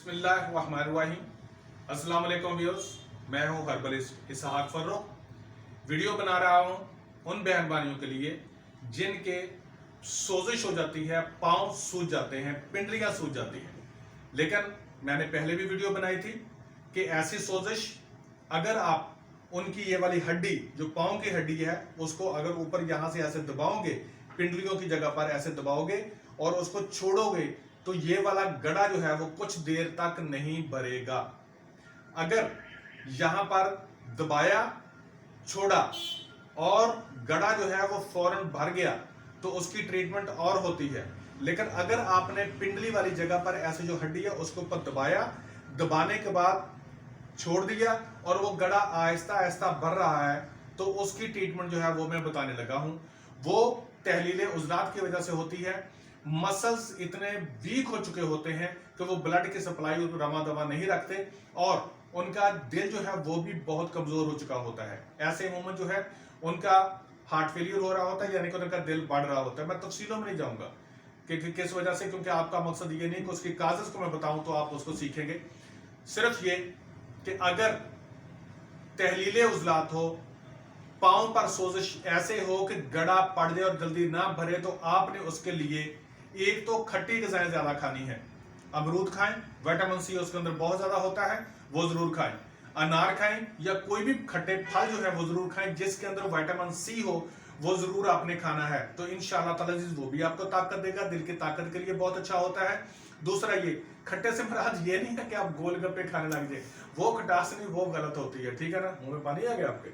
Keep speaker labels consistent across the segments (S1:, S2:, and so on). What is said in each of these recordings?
S1: بسم اللہ الرحمن الرحیم۔ السلام علیکم ویورز، میں ہوں ہربلسٹ اسحاق ویڈیو بنا رہا ہوں ان بہن بھائیوں کے لیے جن کے سوزش ہو جاتی ہے، پاؤں سوج جاتے ہیں، پنڈلیاں سوج جاتی ہیں۔ لیکن میں نے پہلے بھی ویڈیو بنائی تھی کہ ایسی سوزش اگر آپ ان کی یہ والی ہڈی جو پاؤں کی ہڈی ہے اس کو اگر اوپر یہاں سے ایسے دباؤ گے، پنڈلیوں کی جگہ پر ایسے دباؤ گے اور اس کو چھوڑو گے تو یہ والا گڑا جو ہے وہ کچھ دیر تک نہیں بھرے گا۔ اگر یہاں پر دبایا، چھوڑا اور گڑا جو ہے وہ فوراً بھر گیا تو اس کی ٹریٹمنٹ اور ہوتی ہے۔ لیکن اگر آپ نے پنڈلی والی جگہ پر ایسے جو ہڈی ہے اس کو اوپر دبایا، دبانے کے بعد چھوڑ دیا اور وہ گڑا آہستہ آہستہ بھر رہا ہے تو اس کی ٹریٹمنٹ جو ہے وہ میں بتانے لگا ہوں۔ وہ تحلیل عضلات کی وجہ سے ہوتی ہے۔ مسلز اتنے ویک ہو چکے ہوتے ہیں کہ وہ بلڈ کی سپلائی رواں دوا نہیں رکھتے اور ان کا دل جو ہے وہ بھی بہت کمزور ہو چکا ہوتا ہے۔ ایسے مومنٹ جو ہے ان کا ہارٹ فیلئر ہو رہا ہوتا ہے، یعنی کہ ان کا دل بڑھ رہا ہوتا ہے۔ میں تفصیلوں میں نہیں جاؤں گا کہ کس وجہ سے، کیونکہ آپ کا مقصد یہ نہیں کہ اس کی کازز کو میں بتاؤں تو آپ اس کو سیکھیں گے۔ صرف یہ کہ اگر تحلیل عضلات ہو، پاؤں پر سوزش ایسے ہو کہ گڑا پڑ جائے اور جلدی نہ بھرے تو آپ نے اس کے لیے ایک تو کھٹی غذائیں زیادہ کھانی ہے۔ امرود کھائیں، وٹامن سی اس کے اندر بہت زیادہ ہوتا ہے، وہ ضرور کھائیں۔ انار کھائیں یا کوئی بھی کھٹے پھل جو ہے وہ ضرور کھائیں جس کے اندر وٹامن سی ہو، وہ ضرور آپ نے کھانا ہے۔ تو انشاءاللہ تعالی وہ بھی آپ کو طاقت دے گا، دل کی طاقت کے لیے بہت اچھا ہوتا ہے۔ دوسرا یہ کھٹے سے مراد یہ نہیں ہے کہ آپ گول گپے کھانے لگ جائیں، وہ کھٹاس نہیں، وہ غلط ہوتی ہے، ٹھیک ہے نا؟ منہ میں پانی آ گیا آپ کے؟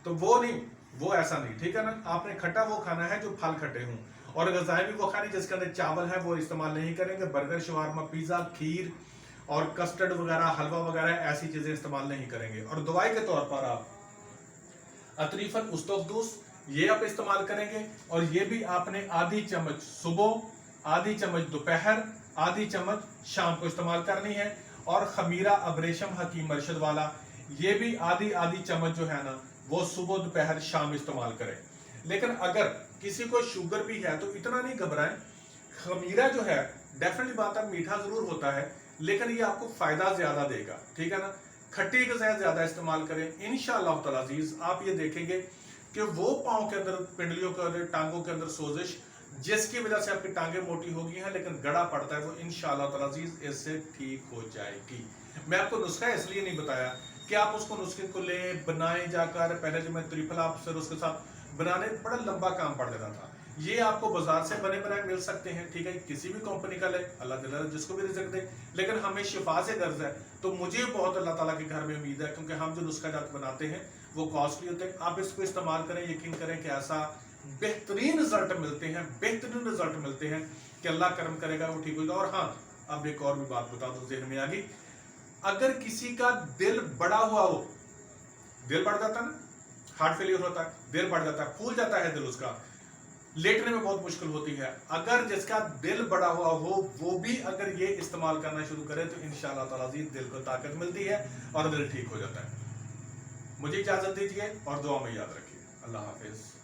S1: تو وہ نہیں، وہ ایسا نہیں، ٹھیک ہے نا؟ آپ نے کھٹا وہ کھانا ہے جو پھل کھٹے ہوں، اور غذائیں بھی وہ کھانی جس کے اندر چاول ہے وہ استعمال نہیں کریں گے۔ برگر، شوارما، پیزا، کھیر اور کسٹرڈ وغیرہ، حلوہ وغیرہ ایسی چیزیں استعمال نہیں کریں گے۔ اور دوائی کے طور پر آپ اٹریفل، اسtakhdose یہ آپ استعمال کریں گے، اور یہ بھی آپ نے آدھی چمچ صبح، آدھی چمچ دوپہر، آدھی چمچ شام کو استعمال کرنی ہے۔ اور خمیرہ، ابریشم، حکیم، ارشد والا یہ بھی آدھی چمچ جو ہے نا وہ صبح، دوپہر، شام استعمال کریں۔ لیکن اگر کسی کو شوگر بھی ہے تو اتنا نہیں گھبرائیں۔ خمیرہ جو ہے ڈیفینیٹلی بات ہے، میٹھا ضرور ہوتا ہے لیکن یہ آپ کو فائدہ زیادہ دے گا، ٹھیک ہے نا؟ کھٹی غذائیں زیادہ استعمال کریں۔ انشاءاللہ تعالی عزیز آپ یہ دیکھیں گے کہ وہ پاؤں کے اندر، پنڈلیوں کے اندر، ٹانگوں کے اندر سوزش جس کی وجہ سے آپ کی ٹانگیں موٹی ہو گئی ہیں لیکن گڑا پڑتا ہے، وہ انشاءاللہ تعالی عزیز اس سے ٹھیک ہو جائے گی۔ میں آپ کو نسخہ اس لیے نہیں بتایا کہ آپ اس کو نسخے کو لیں، بنائیں جا کر، پہلے جو میں ٹریپل آپ سے اس کے ساتھ بنانے بڑا لمبا کام پڑ دیتا تھا۔ یہ آپ کو بازار سے بنے بنائے مل سکتے ہیں، ٹھیک ہے؟ کسی بھی کمپنی کا لے، اللہ تعالیٰ جس کو بھی رزق دے، لیکن ہمیں شفا سے غرض ہے تو مجھے بہت اللہ تعالیٰ کے گھر میں امید ہے، کیونکہ ہم جو نسخہ جات بناتے ہیں وہ کاسٹلی ہوتے ہیں۔ آپ اس کو استعمال کریں، یقین کریں کہ ایسا بہترین رزلٹ ملتے ہیں، بہترین رزلٹ ملتے ہیں کہ اللہ کرم کرے گا، وہ ٹھیک ہوگا۔ اور ہاں، اب ایک اور بھی بات بتا دوں، ذہن میں آ گئی، اگر کسی کا دل بڑا ہوا ہو، دل بڑھ جاتا ہے نا، ہارٹ فیلئر ہوتا ہے، دل بڑھ جاتا ہے، پھول جاتا ہے دل، اس کا لیٹنے میں بہت مشکل ہوتی ہے، اگر جس کا دل بڑا ہوا ہو وہ بھی اگر یہ استعمال کرنا شروع کرے تو انشاءاللہ تعالی دل کو طاقت ملتی ہے اور دل ٹھیک ہو جاتا ہے۔ مجھے اجازت دیجیے اور دعا میں یاد رکھیے۔ اللہ حافظ۔